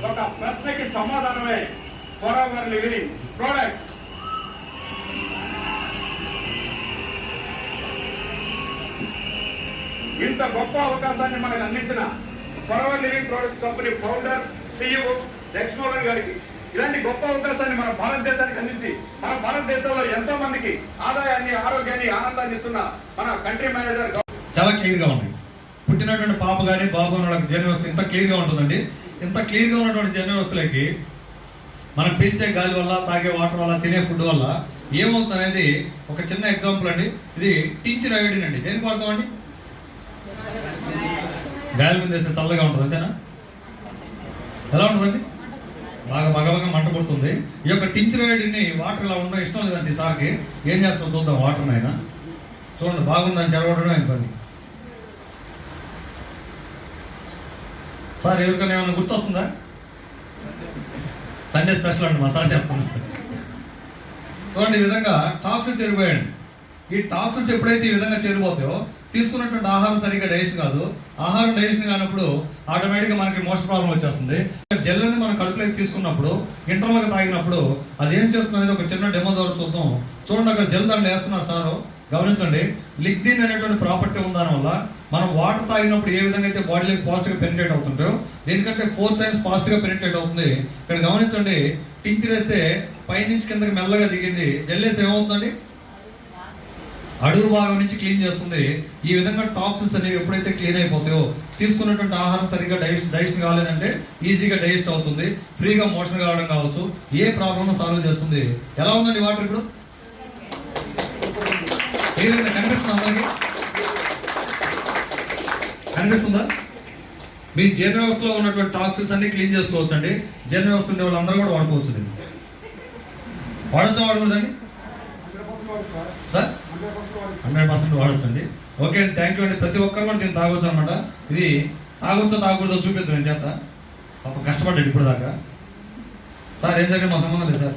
ఒక ప్రశ్నకి సమాధానమే ఫర్ ఎవర్ లివింగ్ ప్రొడక్ట్స్. ఇంత గొప్ప అవకాశాన్ని మనకు అందించిన for ever living products company founder CEO ఎక్స్మోగన్ గారికి ఇలాంటి గొప్ప అవకాశాన్ని మన భారతదేశానికి అందించి మన భారతదేశంలో ఎంతో మందికి ఆదాయాన్ని, ఆరోగ్యాన్ని, ఆనందాన్ని ఇస్తున్న మన కంట్రీ మేనేజర్ చాలా క్లియర్ గా ఉన్నాయి. పుట్టినటువంటి పాప కానీ బాబు వాళ్ళకి జన వ్యవస్థ ఇంత క్లియర్ గా ఉంటుందండి. ఇంత క్లియర్ గా ఉన్నటువంటి జన వ్యవస్థలకి మనం పీల్చే గాలి వల్ల, తాగే వాటర్ వల్ల, తినే ఫుడ్ వల్ల ఏమవుతుంది అనేది ఒక చిన్న ఎగ్జాంపుల్ అండి. ఇది టించర్ అయోడిన్ అండి. దేనికి వాడతామండి? గాలి మీద వేస్తే చల్లగా ఉంటుంది, అంతేనా? ఎలా ఉంటుందండి? బాగా బగబగా మంట పడుతుంది. ఈ యొక్క టించర్ అయోడిన్ ని వాటర్ ఇలా ఉండడం ఇష్టం లేదండి సార్కి. ఏం చేస్తాం చూద్దాం. వాటర్ అయినా చూడండి, బాగుందని చెడగొట్టడం ఆయన పని. సార్ ఎవరికైనా ఏమైనా గుర్తొస్తుందా? సండే స్పెషల్ అండి మా సార్ చెప్తున్నారు. చూడండి, ఈ విధంగా టాక్సిన్స్ చేరిపోయాయండి. ఈ టాక్సిన్స్ ఎప్పుడైతే ఈ విధంగా చేరిపోతాయో తీసుకున్నటువంటి ఆహారం సరిగ్గా డైజెషన్ కాదు. ఆహారం డైజెషన్ కానప్పుడు ఆటోమేటిక్గా మనకి మోషన్ ప్రాబ్లం వచ్చేస్తుంది. జెల్ అనేది మనం కడుపులోకి తీసుకున్నప్పుడు, ఇంటర్నల్గా తాగినప్పుడు అది ఏం చేస్తుంది అనేది ఒక చిన్న డెమో ద్వారా చూద్దాం. చూడండి, అక్కడ జెల్ దాంట్లో వేస్తున్నారు సారు. గమనించండి, లిగ్నిన్ అనేటువంటి ప్రాపర్టీ ఉన్న దానివల్ల మనం వాటర్ తాగినప్పుడు ఏ విధంగా అయితే బాడీలోకి ఫాస్ట్గా పెనిట్రేట్ అవుతుంటాయో దీనికంటే 4 times ఫాస్ట్గా పెనిట్రేట్ అవుతుంది. ఇక్కడ గమనించండి, టించర్ వేస్తే పైనుంచి కిందకి మెల్లగా దిగింది. జెల్ వేసి ఏమవుతుందండి? అడుగు భాగం నుంచి క్లీన్ చేస్తుంది. ఈ విధంగా టాక్సిన్స్ అనేవి ఎప్పుడైతే క్లీన్ అయిపోతాయో తీసుకున్నటువంటి ఆహారం సరిగ్గా డైజెషన్ కాలేదంటే ఈజీగా డైజెస్ట్ అవుతుంది. ఫ్రీగా మోషన్ కావడం కావచ్చు, ఏ ప్రాబ్లమ్ సాల్వ్ చేస్తుంది. ఎలా ఉందండి వాటర్ ఇప్పుడు? ఏదైనా కనిపిస్తుందా? అందరికి కనిపిస్తుందా? మీ జీర్ణ వ్యవస్థలో ఉన్నటువంటి టాక్సిన్స్ అన్ని క్లీన్ చేసుకోవచ్చు అండి. జీర్ణ వ్యవస్థ ఉండే వాళ్ళందరూ కూడా వాడుకోవచ్చు. దీన్ని వాడచ్చా, వాడకూడదండి సార్? 100% వాడచ్చండి. ఓకే అండి, థ్యాంక్ యూ అండి. ప్రతి ఒక్కరు కూడా దీన్ని తాగొచ్చు అనమాట. ఇది తాగొచ్చా తాగకూడదో చూపిద్దాం నేను చేత. పాప కష్టపడ్డాడు ఇప్పుడు దాకా. సార్ ఏం జరిగింది మా సంబంధం లేదు సార్.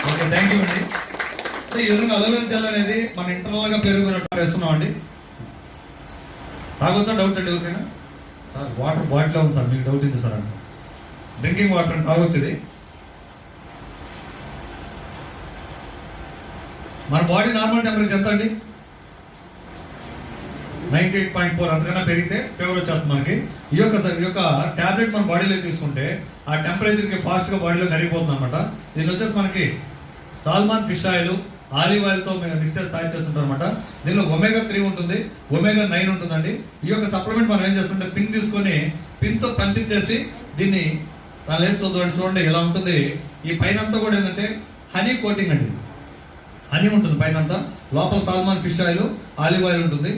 ఓకే, థ్యాంక్ యూ అండి. ఈ విధంగా అలోవెరా జెల్ అనేది మన ఇంటర్నల్ గా పెరుగుతున్నట్టు వేస్తున్నాం అండి. తాగొచ్చా? డౌట్ అండి ఎవరికైనా? సార్ వాటర్ బాటిల్ ఉంది సార్, మీకు డౌట్ ఉంది సార్ అంటే డ్రింకింగ్ వాటర్ అని తాగొచ్చేది. మన బాడీ నార్మల్ టెంపరేచర్ ఎంత అండి? 98.4. అంతకన్నా పెరిగితే ఫీవర్ వచ్చేస్తుంది మనకి. ఈ యొక్క టాబ్లెట్ మన బాడీలో తీసుకుంటే ఆ టెంపరేచర్కి ఫాస్ట్గా బాడీలో కరిగిపోతుంది అనమాట. దీని వచ్చేసి మనకి సాల్మాన్ ఫిష్ ఆయిల్, ఆలివ్ ఆయిల్తో మిక్స్ చేసి తయారు చేస్తుంటారు అనమాట. దీనిలో ఒమేగా 3 ఉంటుంది, ఒమేగా 9 ఉంటుందండి. ఈ యొక్క సప్లిమెంట్ మనం ఏం చేస్తుంటే పిన్ తీసుకొని పిన్తో పంచింగ్ చేసి దీన్ని దాని ఏం చూడండి ఎలా ఉంటుంది. ఈ పైన అంతా కూడా ఏంటంటే హనీ కోటింగ్ అండి. హనీ ఉంటుంది పైన అంతా. లోపల salmon fish oil, olive oil ఉంటుంది.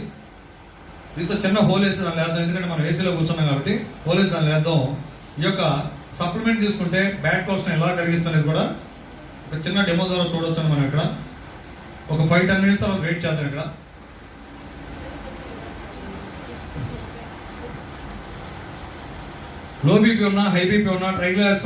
దీంతో చిన్న హోల్ వేసి దాన్ని వేద్దాం, ఎందుకంటే మనం ఏసీలో కూర్చున్నాం కాబట్టి హోల్ వేసి దాన్ని వేద్దాం. ఈ యొక్క సప్లిమెంట్ తీసుకుంటే బ్యాడ్ కోషన్ ఎలా కరిగిస్తుంది కూడా ఒక చిన్న డెమో ద్వారా చూడొచ్చు. మనం ఇక్కడ ఒక 5-10 minutes తర్వాత వెయిట్ చేద్దాం. ఇక్కడ లో బీపీ ఉన్నా, హై బీపీ ఉన్నా, ట్రైగ్లిసరైడ్స్